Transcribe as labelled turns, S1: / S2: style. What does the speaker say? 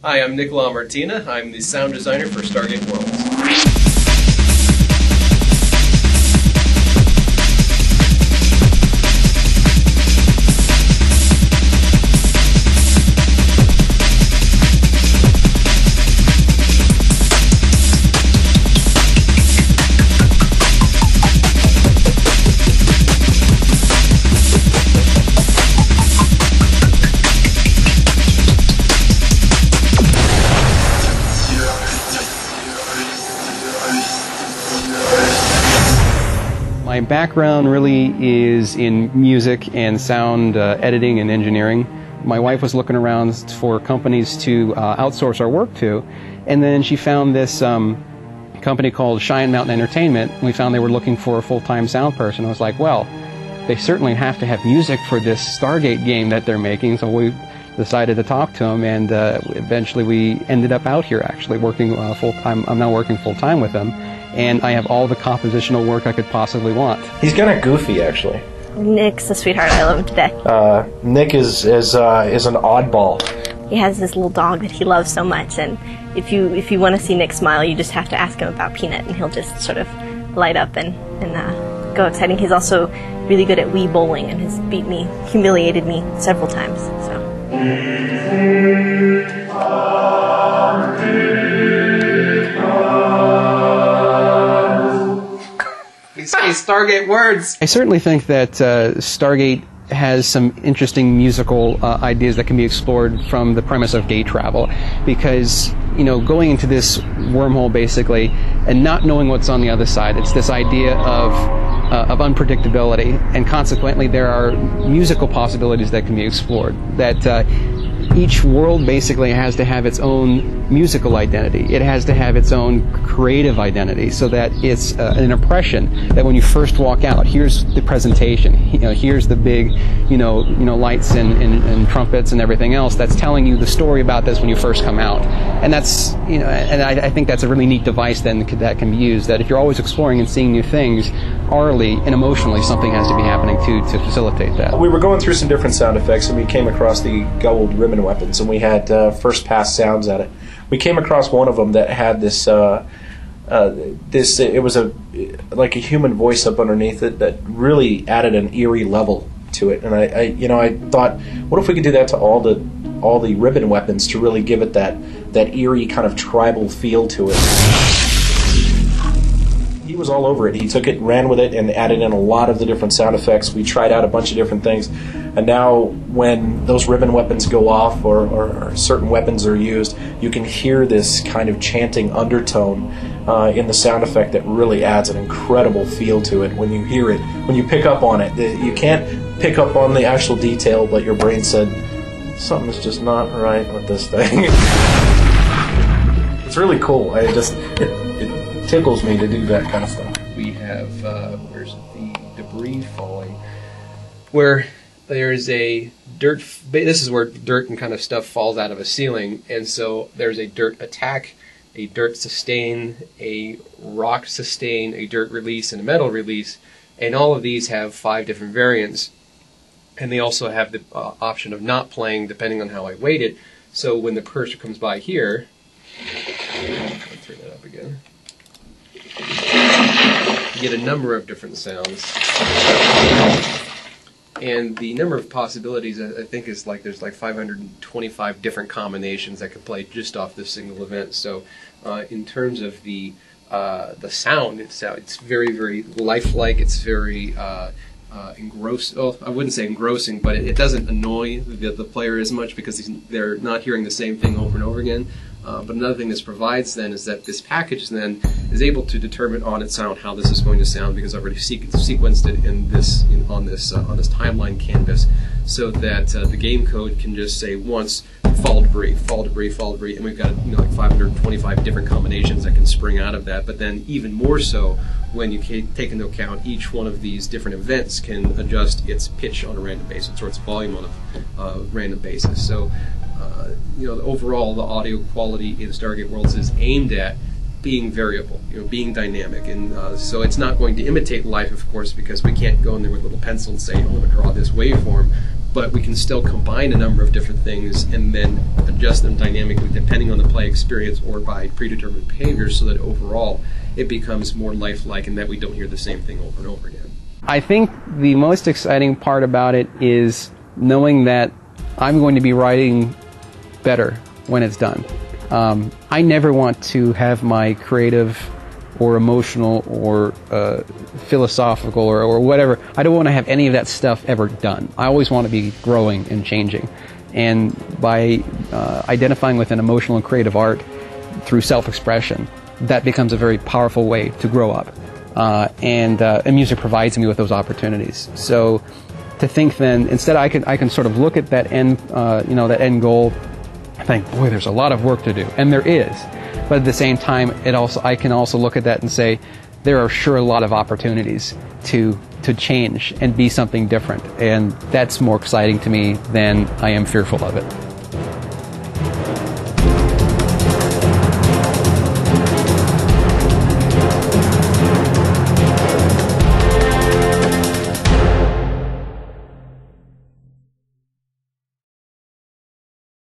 S1: Hi, I'm LaMartina. I'm the sound designer for Stargate Worlds.
S2: My background really is in music and sound editing and engineering. My wife was looking around for companies to outsource our work to, and then she found this company called Cheyenne Mountain Entertainment. We found they were looking for a full-time sound person. I was like, well, they certainly have to have music for this Stargate game that they're making, so we decided to talk to them, and eventually we ended up out here actually working full-time. I'm now working full-time with them, and I have all the compositional work I could possibly want.
S3: He's kind of goofy, actually.
S4: Nick's a sweetheart. I love him to death.
S3: Nick is an oddball.
S4: He has this little dog that he loves so much, and if you want to see Nick smile, you just have to ask him about Peanut, and he'll just sort of light up and go exciting. He's also really good at Wii bowling and has humiliated me several times. So.
S1: Stargate words.
S2: I certainly think that Stargate has some interesting musical ideas that can be explored from the premise of gate travel, because going into this wormhole basically and not knowing what's on the other side, it's this idea of unpredictability, and consequently there are musical possibilities that can be explored. That each world basically has to have its own musical identity. It has to have its own creative identity, so that it's an impression that when you first walk out, here's the presentation. Here's the big, lights and trumpets and everything else that's telling you the story about this when you first come out. And that's, and I think that's a really neat device then that can be used. That if you're always exploring and seeing new things, orally and emotionally, something has to be happening to facilitate that.
S3: We were going through some different sound effects, and we came across the gold ribbon weapons, and we had first pass sounds at it. We came across one of them that had this. It was like a human voice up underneath it that really added an eerie level to it. And I thought, what if we could do that to all the ribbon weapons to really give it that eerie kind of tribal feel to it. He was all over it. He took it, ran with it, and added in a lot of the different sound effects. We tried out a bunch of different things, and now when those ribbon weapons go off or certain weapons are used, you can hear this kind of chanting undertone in the sound effect that really adds an incredible feel to it when you hear it, when you pick up on it. You can't pick up on the actual detail, but your brain said, something's just not right with this thing. It's really cool. It tickles me to do that kind of stuff.
S1: We have, where's the debris falling? Where there's a dirt, this is where dirt and kind of stuff falls out of a ceiling, and so there's a dirt attack, a dirt sustain, a rock sustain, a dirt release, and a metal release, and all of these have 5 different variants, and they also have the option of not playing depending on how I weight it. So when the cursor comes by here, I'll turn that up again. You get a number of different sounds, and the number of possibilities I think is there's 525 different combinations that could play just off this single event. So in terms of the sound, it's very, very lifelike. It's very engrossing. Well, I wouldn't say engrossing, but it doesn't annoy the player as much because they're not hearing the same thing over and over again. But another thing this provides then is that this package then is able to determine on its own how this is going to sound, because I've already sequenced it on this timeline canvas, so that the game code can just say once fall debris, fall debris, fall debris, and we've got 525 different combinations that can spring out of that. But then even more so, when you take into account each one of these different events can adjust its pitch on a random basis or its volume on a random basis. So overall, the audio quality in Stargate Worlds is aimed at being variable, being dynamic, and so it's not going to imitate life, of course, because we can't go in there with a little pencil and say, "I'm going to draw this waveform." but we can still combine a number of different things and then adjust them dynamically depending on the play experience or by predetermined behaviors, so that overall it becomes more lifelike and that we don't hear the same thing over and over again.
S2: I think the most exciting part about it is knowing that I'm going to be writing better when it's done. I never want to have my creative or emotional or philosophical or whatever. I don't want to have any of that stuff ever done. I always want to be growing and changing. And by identifying with an emotional and creative art through self-expression, that becomes a very powerful way to grow up. And music provides me with those opportunities. So to think then, instead I can sort of look at that end, that end goal, and think, boy, there's a lot of work to do. And there is. But at the same time, I can also look at that and say, there are sure a lot of opportunities to change and be something different. And that's more exciting to me than I am fearful of it.